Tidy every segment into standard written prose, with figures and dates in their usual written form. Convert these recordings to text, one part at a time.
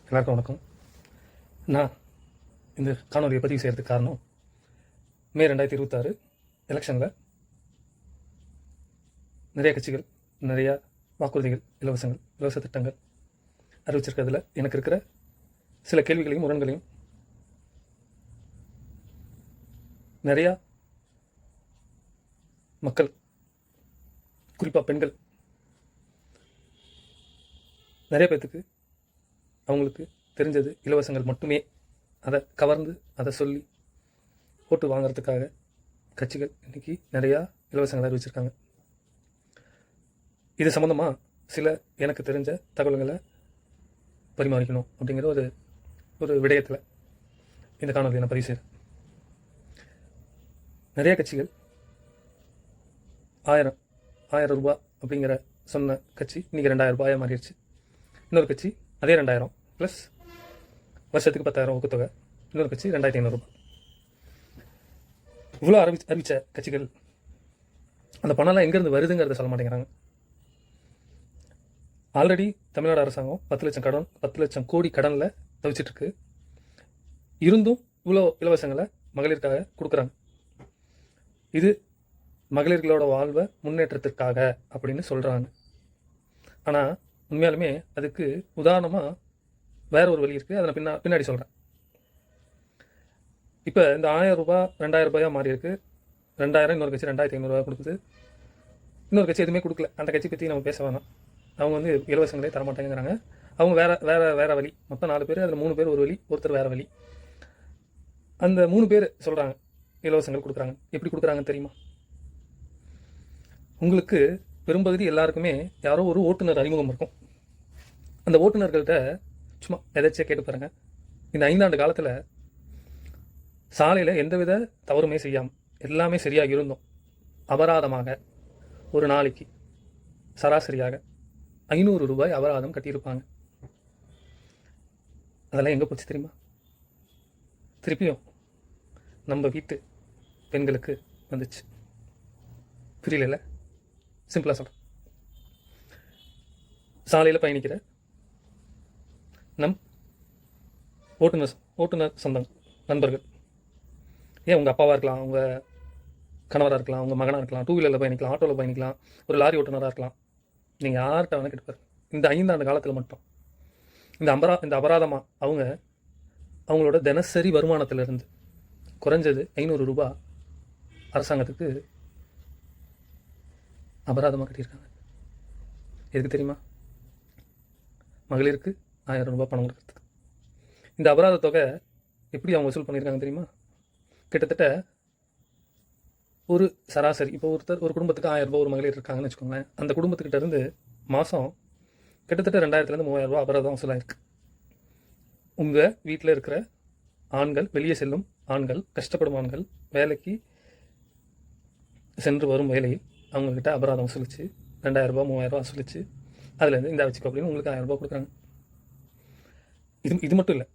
எல்லாருக்கும் வணக்கம். நான் இந்த காணொலியை பதிவு செய்கிறதுக்கு காரணம், மே 2026 எலெக்ஷனில் நிறைய கட்சிகள் நிறையா வாக்குறுதிகள், இலவச திட்டங்கள் அறிவிச்சிருக்கிறதுல எனக்கு இருக்கிற சில கேள்விகளையும் முரண்களையும் நிறையா மக்கள், குறிப்பாக பெண்கள், நிறைய பேர்த்துக்கு அவங்களுக்கு தெரிஞ்சது இலவசங்கள் மட்டுமே, அதை கவர்ந்து அதை சொல்லி ஓட்டு வாங்கிறதுக்காக கட்சிகள் இன்றைக்கி நிறையா இலவசங்கள் அறிவிச்சிருக்காங்க. இது சம்மந்தமாக சில எனக்கு தெரிஞ்ச தகவல்களை பரிமாறிக்கணும் அப்படிங்கிற ஒரு விடயத்தில் இந்த காணொலியை நான் பதிவு செய்கிறேன். நிறைய கட்சிகள் 1000 ரூபாய் அப்படிங்கிற சொன்ன கட்சி இன்றைக்கி 2000 ரூபாயாக மாறிடுச்சு. இன்னொரு கட்சி அதே 2000 ப்ளஸ் வருஷத்துக்கு 10,000 ஊக்கத்தொகை. இன்னொரு கட்சி 2500 ரூபாய். இவ்வளோ அறிவித்த கட்சிகள் அந்த பணம்லாம் எங்கேருந்து வருதுங்கிறத சொல்ல மாட்டேங்கிறாங்க. ஆல்ரெடி தமிழ்நாடு அரசாங்கம் 10 லட்சம் கோடி கடனில் தவிச்சிட்ருக்கு. இருந்தும் இவ்வளோ இலவசங்களை மகளிருக்காக கொடுக்குறாங்க. இது மகளிர்களோட வாழ்வை முன்னேற்றத்திற்காக அப்படின்னு சொல்கிறாங்க. ஆனால் உண்மையாலுமே அதுக்கு உதாரணமாக வேற ஒரு வழி இருக்குது. அதை நான் பின்னாடி சொல்கிறேன். இப்போ இந்த 1000 ரூபாய் 2000 ரூபாயாக மாறி இருக்கு. 2000 இன்னொரு கட்சி 2500 ரூபாய் கொடுக்குது. இன்னொரு கட்சி எதுவுமே கொடுக்கல. அந்த கட்சி பற்றி நம்ம பேச வேணாம். அவங்க இலவசங்களே தரமாட்டேங்கிறாங்க. அவங்க வேற வழி. மொத்தம் 4 பேர், அதில் 3 பேர் ஒரு வழி, ஒருத்தர் வேற வழி. அந்த 3 பேர் சொல்கிறாங்க இலவசங்கள் கொடுக்குறாங்க. எப்படி கொடுக்குறாங்கன்னு தெரியுமா? உங்களுக்கு பெரும்பகுதி எல்லாருக்குமே யாரோ ஒரு ஓட்டுநர் அறிமுகம் இருக்கும். அந்த ஓட்டுநர்கள்ட்ட சும்மா எதாச்சியாக கேட்டு பாருங்க. இந்த 5 ஆண்டு காலத்தில் சாலையில் எந்தவித தவறுமே செய்யாமல் எல்லாமே சரியாக இருந்தோம். அபராதமாக ஒரு நாளைக்கு சராசரியாக 500 ரூபாய் அபராதம் கட்டியிருப்பாங்க. அதெல்லாம் எங்கே போச்சு தெரியுமா? திருப்பியும் நம்ம வீட்டு பெண்களுக்கு வந்துச்சு. புரியல? சிம்பிளாக சொல்கிறேன். சாலையில் பயணிக்கிற நம் ஓட்டுநர் சொந்தம் நண்பர்கள், ஏன் உங்கள் அப்பாவாக இருக்கலாம், உங்கள் கணவராக இருக்கலாம், உங்கள் மகனாக இருக்கலாம், 2 வீலரில் பயணிக்கலாம், ஆட்டோவில் பயணிக்கலாம், ஒரு லாரி ஓட்டுநராக இருக்கலாம். நீங்கள் யார்கிட்ட வேணால் கேட்டு பாருங்க. இந்த 5 ஆண்டு காலத்தில் மட்டும் இந்த அபராதமாக அவங்களோட தினசரி வருமானத்திலிருந்து குறைஞ்சது 500 ரூபாய் அரசாங்கத்துக்கு அபராதமாக கட்டியிருக்காங்க. எதுக்கு தெரியுமா? மகளிருக்கு 1000 ரூபாய் பணம் கொடுக்கறதுக்கு. இந்த அபராத தொகை எப்படி அவங்க வசூல் பண்ணியிருக்காங்க தெரியுமா? கிட்டத்தட்ட ஒரு சராசரி, இப்போ ஒரு குடும்பத்துக்கு 1000 ரூபாய் ஒரு மகளிர் இருக்காங்கன்னு வச்சுக்கோங்களேன். அந்த குடும்பத்துக்கிட்ட இருந்து மாதம் கிட்டத்தட்ட 2000 3000 ரூபாய் அபராதம் வசூலாயிருக்கு. உங்கள் வீட்டில் இருக்கிற ஆண்கள், வெளியே செல்லும் ஆண்கள், கஷ்டப்படும் ஆண்கள், வேலைக்கு சென்று வரும் வேலையில் அவங்கக்கிட்ட அபராதம் வசூலிச்சு 2000 ரூபாய் 3000 ரூபாய் வசூலிச்சு அதுலேருந்து இந்த வச்சுக்கோ அப்படின்னு உங்களுக்கு 1000 ரூபாய் கொடுக்குறாங்க. இது மட்டும் இல்லை,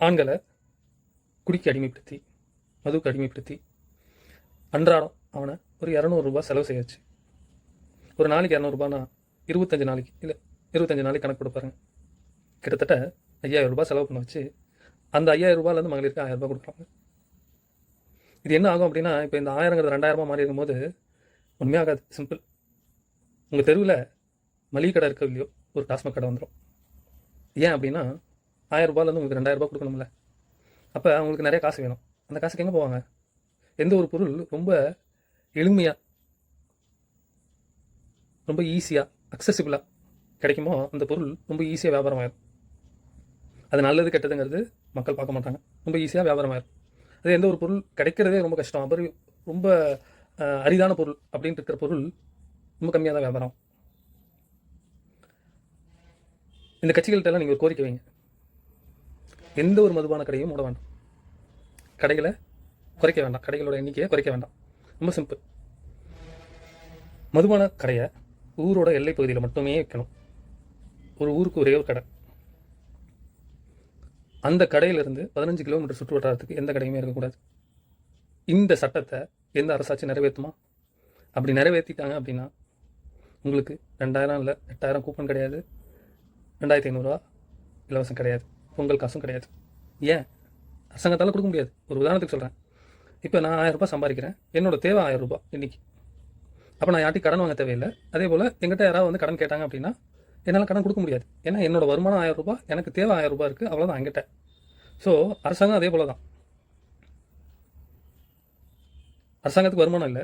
ஆண்களை குடிக்கு அடிமைப்படுத்தி, மதுவுக்கு அடிமைப்படுத்தி அன்றாடம் அவனை ஒரு 200 ரூபாய் செலவு செய்ய வச்சு, ஒரு நாளைக்கு 200 ரூபாய்னா 25 நாளைக்கு இல்லை 25 நாளைக்கு கணக்கு கொடுப்பாருங்க. கிட்டத்தட்ட 5000 ரூபாய் செலவு பண்ண வச்சு அந்த 5000 ரூபாயிலேருந்து மகளிருக்கு 1000 ரூபாய் கொடுக்குறாங்க. இது என்ன ஆகும் அப்படின்னா, இப்போ இந்த 1000ங்கிறது 2000 ரூபாய் மாறி இருக்கும்போது ஒன்றுமே ஆகாது. சிம்பிள். உங்கள் தெருவில் மளிகை கடை இருக்க இல்லையோ ஒரு டாஸ்மாக் கடை வந்துடும். ஏன் அப்படின்னா 1000 ரூபாயிலேருந்து உங்களுக்கு 2000 ரூபாய் கொடுக்கணும்ல. அப்போ அவங்களுக்கு நிறைய காசு வேணும். அந்த காசுக்கு எங்கே போவாங்க? எந்த ஒரு பொருள் ரொம்ப எளிமையாக, ரொம்ப ஈஸியாக, அக்சசிபிளாக கிடைக்குமோ அந்த பொருள் ரொம்ப ஈஸியாக வியாபாரம் ஆயிடும். அது நல்லது கெட்டதுங்கிறது மக்கள் பார்க்க மாட்டாங்க. ரொம்ப ஈஸியாக வியாபாரம் ஆயிடும். அது எந்த ஒரு பொருள் கிடைக்கிறதே ரொம்ப கஷ்டம், அப்புறம் ரொம்ப அரிதான பொருள் அப்படின்ட்டு இருக்கிற பொருள் ரொம்ப கம்மியாக தான் வியாபாரம். இந்த கட்சிகள்கிட்டலாம் நீங்கள் ஒரு கோரிக்கை வைங்க. எந்த ஒரு மதுபான கடையும் மூட வேண்டாம். கடைகளை குறைக்க வேண்டாம். கடைகளோட எண்ணிக்கையை குறைக்க வேண்டாம். ரொம்ப சிம்பிள். மதுபான கடையை ஊரோட எல்லை பகுதியில் மட்டுமே வைக்கணும். ஒரு ஊருக்கு ஒரே ஒரு கடை. அந்த கடையிலிருந்து 15 கிலோமீட்டர் சுற்று வட்டாரத்துக்கு எந்த கடையுமே இருக்கக்கூடாது. இந்த சட்டத்தை எந்த அரசாட்சி நிறைவேற்றுமா? அப்படி நிறைவேற்றிட்டாங்க அப்படின்னா உங்களுக்கு 2000 இல்லை 8000 கூப்பன் கிடையாது, 2500 இலவசம் கிடையாது, பொங்கல் காசும் கிடையாது. ஏன்? அரசாங்கத்தால் கொடுக்க முடியாது. ஒரு உதாரணத்துக்கு சொல்கிறேன். இப்போ நான் 1000 ரூபாய் சம்பாதிக்கிறேன், என்னோட தேவை 1000 ரூபாய் இன்னைக்கு. அப்போ நான் யார்ட்டையும் கடன் வாங்க தேவையில்லை. அதே போல் எங்கிட்ட யாராவது வந்து கடன் கேட்டாங்க அப்படின்னா என்னால் கடன் கொடுக்க முடியாது. ஏன்னா என்னோட வருமானம் 1000 ரூபாய், எனக்கு தேவை 1000 ரூபாய் இருக்குது, அவ்வளோதான் என்கிட்ட. ஸோ அரசாங்கம் அதே போல் தான். அரசாங்கத்துக்கு வருமானம் இல்லை,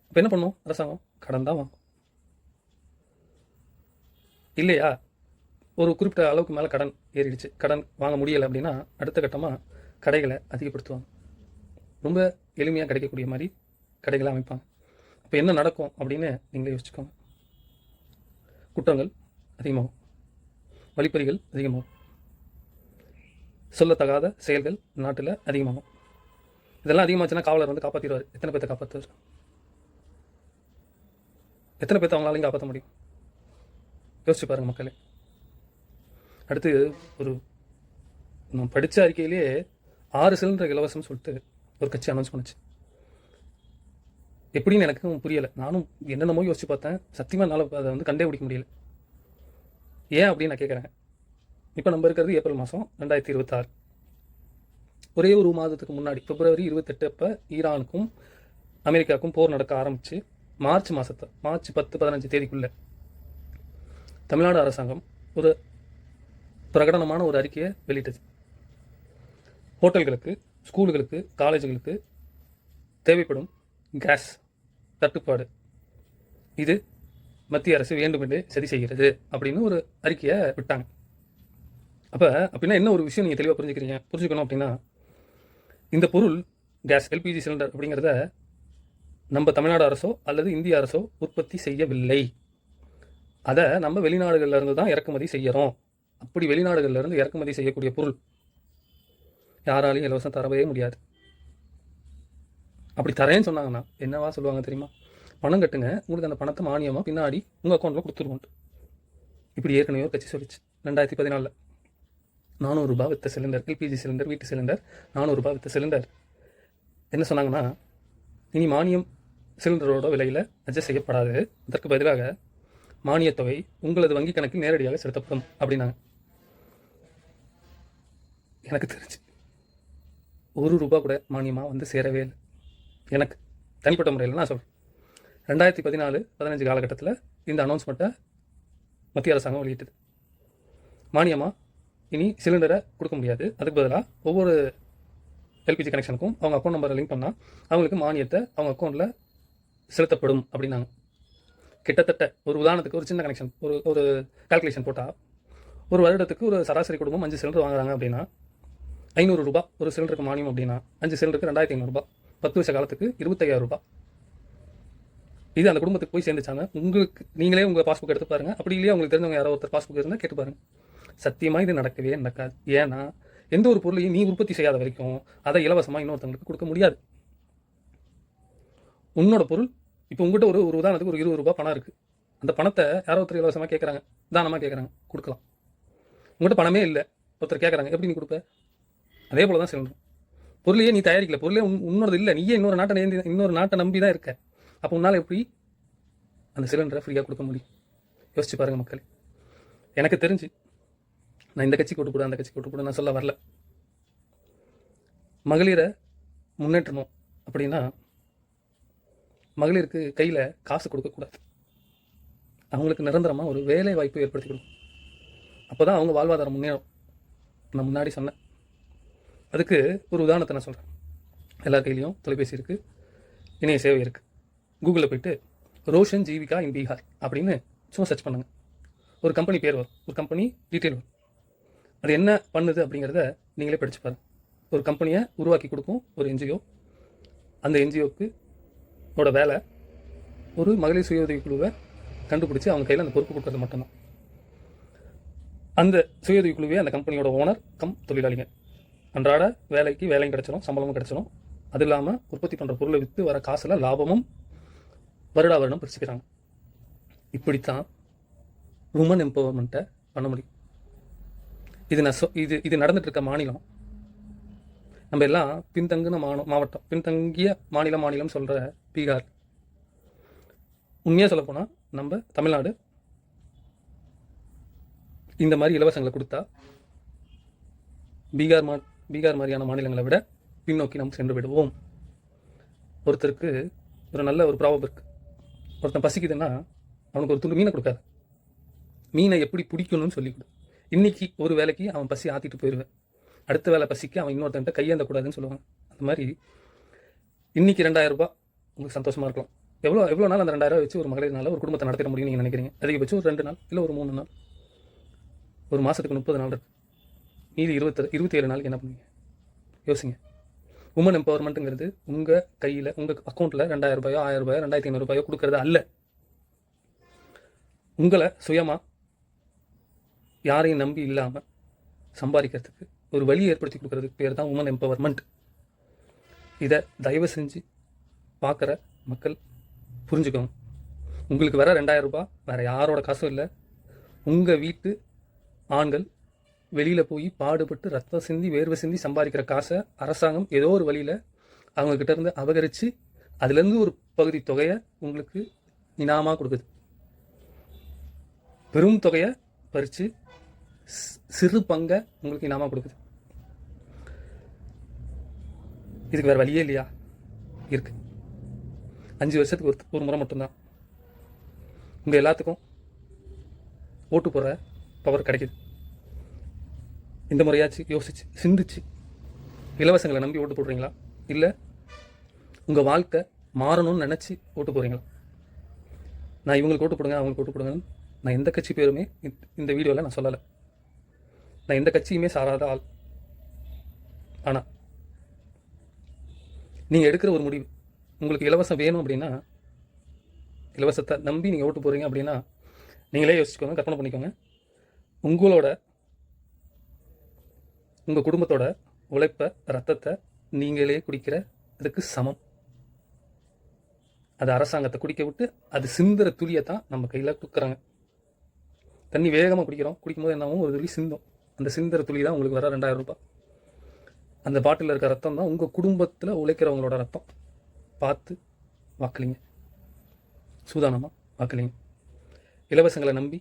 இப்போ என்ன பண்ணும் அரசாங்கம்? கடன் தான் வாங்கும் இல்லையா? ஒரு குறிப்பிட்ட அளவுக்கு மேலே கடன் ஏறிடுச்சு, கடன் வாங்க முடியலை அப்படின்னா அடுத்த கட்டமாக கடைகளை அதிகப்படுத்துவாங்க. ரொம்ப எளிமையாக கிடைக்கக்கூடிய மாதிரி கடைகளை அமைப்பாங்க. அப்போ என்ன நடக்கும் அப்படின்னு நீங்களே யோசிச்சுக்கோங்க. குற்றங்கள் அதிகமாகும், வழிப்பறிகள் அதிகமாகும், சொல்லத்தகாத செயல்கள் நாட்டில் அதிகமாகும். இதெல்லாம் அதிகமாச்சுன்னா காவலர் வந்து காப்பாற்றிடுவார். எத்தனை பேர்த்த காப்பாற்றுவார்? எத்தனை பேர்த்த அவங்களாலையும் காப்பாற்ற முடியும்? யோசிச்சு பாருங்கள் மக்களே. அடுத்து ஒரு நான் படித்த அறிக்கையிலேயே 6 சிலிண்டர் இலவசம்னு சொல்லிட்டு ஒரு கட்சி அனௌன்ஸ் பண்ணுச்சு. எப்படின்னு எனக்கும் புரியலை. நானும் என்னென்னமோ யோசிச்சு பார்த்தேன். சத்தியமாக என்னால் அதை வந்து கண்டே பிடிக்க முடியல. ஏன் அப்படின்னு நான் கேட்குறேன். இப்போ நம்ம இருக்கிறது ஏப்ரல் மாதம் 2026. ஒரே ஒரு மாதத்துக்கு முன்னாடி பிப்ரவரி 28 அப்போ ஈரானுக்கும் அமெரிக்காவுக்கும் போர் நடக்க ஆரம்பித்து மார்ச் 10-15 தேதிக்குள்ளே தமிழ்நாடு அரசாங்கம் ஒரு பிரகடனமான ஒரு அறிக்கையை வெளியிட்டது. ஹோட்டல்களுக்கு, ஸ்கூலுகளுக்கு, காலேஜுகளுக்கு தேவைப்படும் கேஸ் தட்டுப்பாடு இது மத்திய அரசு வேண்டுமென்றே சரி செய்கிறது அப்படின்னு ஒரு அறிக்கையை விட்டாங்க. அப்போ அப்படின்னா என்ன ஒரு விஷயம் நீங்கள் தெளிவாக புரிஞ்சுக்கணும் அப்படின்னா, இந்த பொருள் கேஸ் எல்பிஜி சிலிண்டர் அப்படிங்கிறத நம்ம தமிழ்நாடு அரசோ அல்லது இந்திய அரசோ உற்பத்தி செய்யவில்லை. அதை நம்ம வெளிநாடுகள்லேருந்து தான் இறக்குமதி செய்கிறோம். அப்படி வெளிநாடுகள்லேருந்து இறக்குமதி செய்யக்கூடிய பொருள் யாராலையும் இலவசம் தரவே முடியாது. அப்படி தரேன்னு சொன்னாங்கன்னா என்னவா சொல்லுவாங்க தெரியுமா? பணம் கட்டுங்க, உங்களுக்கு அந்த பணத்தை மானியமாக பின்னாடி உங்கள் அக்கௌண்ட்டில் கொடுத்துருவோம். இப்படி ஏற்கனவே ஒரு கட்சி சொல்லிச்சு 2014. 400 ரூபாய் வித்த சிலிண்டர், எல்பிஜி சிலிண்டர், வீட்டு சிலிண்டர் 400 ரூபாய் வித்த சிலிண்டர் என்ன சொன்னாங்கன்னா, இனி மானியம் சிலிண்டரோட விலையில் அட்ஜஸ்ட் செய்யப்படாது, அதற்கு பதிலாக மானியத் தொகை உங்களது வங்கி கணக்கில் நேரடியாக செலுத்தப்படும் அப்படின்னாங்க. எனக்கு தெரிஞ்சு 1 ரூபா கூட மானியமாக வந்து சேரவே இல்லை. எனக்கு தனிப்பட்ட முறையில் நான் சொல்கிறேன். 2014-15 காலகட்டத்தில் இந்த அனௌன்ஸ்மெண்ட்டை மத்திய அரசாங்கம் வெளியிட்டது. மானியமாக இனி சிலிண்டரை கொடுக்க முடியாது, அதுக்கு பதிலாக ஒவ்வொரு எல்பிஜி கனெக்ஷனுக்கும் அவங்க அக்கௌண்ட் நம்பரை லிங்க் பண்ணால் அவங்களுக்கு மானியத்தை அவங்க அக்கௌண்ட்டில் செலுத்தப்படும் அப்படின்னாங்க. கிட்டத்தட்ட ஒரு உதாரணத்துக்கு ஒரு சின்ன கனெக்ஷன், ஒரு கால்குலேஷன் போட்டால் ஒரு வருடத்துக்கு ஒரு சராசரி குடும்பம் 5 சிலிண்டர் வாங்குறாங்க அப்படின்னா 500 ரூபாய் ஒரு சிலிண்டருக்கு மானியம் அப்படின்னா 5 சிலிண்டருக்கு 2500 ரூபாய், 10 வருஷ காலத்துக்கு 25,000 ரூபாய். இது அந்த குடும்பத்துக்கு போய் சேர்ந்துச்சாங்க. உங்களுக்கு நீங்களே உங்கள் பாஸ்புக் எடுத்து பாருங்கள். அப்படி இல்லையா உங்களுக்கு தெரிஞ்சவங்க யாரோ ஒருத்தர் பாஸ்புக் இருந்தால் கேட்டு பாருங்கள். சத்தியமாக இது நடக்கவே நடக்காது. ஏன்னா எந்த ஒரு பொருளையும் நீ உற்பத்தி செய்யாத வரைக்கும் அதை இலவசமாக இன்னொருத்தவங்களுக்கு கொடுக்க முடியாது. உன்னோட பொருள் இப்போ உங்கள்கிட்ட ஒரு உதாரணத்துக்கு ஒரு 20 ரூபாய் பணம் இருக்குது. அந்த பணத்தை யாரோ ஒருத்தர் இலவசமாக கேட்குறாங்க, தானமாக கேட்குறாங்க, கொடுக்கலாம். உங்கள்கிட்ட பணமே இல்லை, ஒருத்தர் கேட்குறாங்க, எப்படி நீ கொடுப்ப? அதே போல் தான் சிலிண்டர். பொருளையே நீ தயாரிக்கல, பொருளே உன்னோடது இல்லை, நீயே இன்னொரு நாட்டை நம்பி தான் இருக்க. அப்போ உன்னால் எப்படி அந்த சிலிண்டரை ஃப்ரீயாக கொடுக்க முடியும்? யோசிச்சு பாருங்கள் மக்கள். எனக்கு தெரிஞ்சு நான் இந்த கட்சிக்கு ஓட்டு போட அந்த கட்சிக்கு ஓட்டு போட நான் சொல்ல வரல. மகளிரை முன்னேற்றணும் அப்படின்னா மகளிருக்கு கையில் காசு கொடுக்கக்கூடாது. அவங்களுக்கு நிரந்தரமாக ஒரு வேலை வாய்ப்பு ஏற்படுத்தி கொடுக்கும். அப்போ தான் அவங்க வாழ்வாதாரம் முன்னேறும். நான் முன்னாடி சொன்னேன். அதுக்கு ஒரு உதாரணத்தை நான் சொல்கிறேன். எல்லா கையிலையும் தொலைபேசி இருக்குது, இணைய சேவை இருக்குது. கூகுளில் போய்ட்டு ரோஷன் ஜீவிகா இன் பீகார் அப்படின்னு சும்மா சர்ச் பண்ணுங்கள். ஒரு கம்பெனி பேர் வரும், ஒரு கம்பெனி டீட்டெயில் வரும். அது என்ன பண்ணுது அப்படிங்கிறத நீங்களே படித்து பாருங்கள். ஒரு கம்பெனியை உருவாக்கி கொடுக்கும் ஒரு என்ஜிஓ. அந்த என்ஜிஓக்கு ஓட வேலை ஒரு மகளிர் சுய உதவி குழுவை கண்டுபிடிச்சி அவங்க கையில் அந்த பொறுப்பு கொடுக்கறது மட்டும்தான். அந்த சுய உதவி குழுவே அந்த கம்பெனியோட ஓனர் தொழிலாளிங்க. அன்றாட வேலையும் கிடச்சிடும், சம்பளமும் கிடச்சிடும். அது இல்லாமல் உற்பத்தி பண்ணுற பொருளை விற்று வர காசில் லாபமும் வருடம் பிரிச்சுக்கிறாங்க. இப்படித்தான் உமன் எம்பவர்மெண்ட்டை பண்ண முடியும். இது நடந்துட்டு இருக்க மாநிலம் நம்ம எல்லாம் பின்தங்கின மாவட்டம், பின்தங்கிய மாநிலம் சொல்கிற பீகார். உண்மையாக சொல்லப்போனால் நம்ம தமிழ்நாடு இந்த மாதிரி இலவசங்களை கொடுத்தா பீகார் மாதிரியான மாநிலங்களை விட பின்னோக்கி நாம் சென்று விடுவோம். ஒருத்தருக்கு ஒரு நல்ல ஒரு ப்ராபம் இருக்குது. ஒருத்தன் பசிக்குதுன்னா அவனுக்கு ஒரு துண்டு மீனை கொடுக்காது, மீனை எப்படி பிடிக்கணும்னு சொல்லி கொடு. இன்றைக்கி ஒரு வேலைக்கு அவன் பசி ஆற்றிட்டு போயிடுவேன், அடுத்த வேலை பசிக்கு அவன் இன்னொருத்தன்ட்ட கையேந்தக்கூடாதுன்னு சொல்லுவாங்க. அந்த மாதிரி இன்றைக்கி 2000 ரூபாய் உங்களுக்கு சந்தோஷமாக இருக்கலாம். எவ்வளோ நாள் அந்த 2000 வச்சு ஒரு மகளிர்னால ஒரு குடும்பத்தை நடத்திட முடியும்னு நீங்கள் நினைக்கிறீங்க? அதிகபட்சம் ஒரு 2 நாள் இல்லை ஒரு 3 நாள். ஒரு மாதத்துக்கு 30 நாள் இருக்குது, மீதி 27 நாளைக்கு என்ன பண்ணுவீங்க? யோசிங்க. உமன் எம்பவர்மெண்ட்டுங்கிறது உங்கள் கையில் உங்கள் அக்கௌண்ட்டில் 2000 ரூபாயோ 1000 ரூபாயோ 2500 ரூபாயோ கொடுக்கறது அல்ல. உங்களை சுயமாக யாரையும் நம்பி இல்லாமல் சம்பாதிக்கிறதுக்கு ஒரு வழி ஏற்படுத்தி கொடுக்கறதுக்கு பேர் தான் உமன் எம்பவர்மெண்ட். இதை தயவு செஞ்சு பார்க்குற மக்கள் புரிஞ்சுக்கோங்க. உங்களுக்கு வர 2000 ரூபாய் வேறு யாரோட காசும் இல்லை. உங்கள் வீட்டு ஆண்கள் வெளியில் போய் பாடுபட்டு ரத்தம் சிந்தி வேர்வை சிந்தி சம்பாதிக்கிற காசை அரசாங்கம் ஏதோ ஒரு வழியில் அவங்கக்கிட்ட இருந்து அபகரித்து அதுலேருந்து ஒரு பகுதி தொகையை உங்களுக்கு இனாமாக கொடுக்குது. பெரும் தொகையை பறித்து சிறு பங்கை உங்களுக்கு இனாமாக கொடுக்குது. இதுக்கு வேறு வழியே இல்லையா? இருக்கு. 5 வருஷத்துக்கு ஒரு முறை மட்டும்தான் உங்கள் எல்லாத்துக்கும் ஓட்டு போடுற பவர் கிடைக்குது. இந்த முறையாச்சு யோசிச்சு சிந்திச்சு இலவசங்களை நம்பி ஓட்டு போடுறீங்களா, இல்லை உங்கள் வாழ்க்கை மாறணும்னு நினச்சி ஓட்டு போடுறீங்களா? நான் இவங்களுக்கு ஓட்டு போடுங்க அவங்களுக்கு ஓட்டு போடுங்கன்னு நான் எந்த கட்சி பேருமே இந்த வீடியோவில் நான் சொல்லலை. நான் எந்த கட்சியுமே சாராத ஆள். ஆனால் நீங்கள் எடுக்கிற ஒரு முடிவு, உங்களுக்கு இலவசம் வேணும் அப்படின்னா, இலவசத்தை நம்பி நீங்கள் ஓட்டு போடுறீங்க அப்படின்னா நீங்களே யோசிச்சுக்கோங்க, கற்பனை பண்ணிக்கோங்க. உங்கள் குடும்பத்தோட உழைப்பை ரத்தத்தை நீங்களே குடிக்கிறதுக்கு சமம். அது அரசாங்கத்தை குடிக்க விட்டு அது சிந்துற துளியை தான் நம்ம கையில் கொடுக்குறாங்க. தண்ணி வேகமாக குடிக்கும்போது என்னாகும், ஒரு துளி சிந்தும். அந்த சிந்துற துளி தான் உங்களுக்கு வர 2000 ரூபாய். அந்த பாட்டில் இருக்க ரத்தம் தான் உங்கள் குடும்பத்தில் உழைக்கிறவங்களோட ரத்தம். பார்த்து வாக்களிங்க, சூதானமாக வாக்களிங்க. இலவசங்களை நம்பி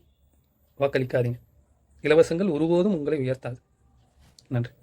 வாக்களிக்காதீங்க. இலவசங்கள் ஒருபோதும் உங்களை உயர்த்தாது. நன்றி.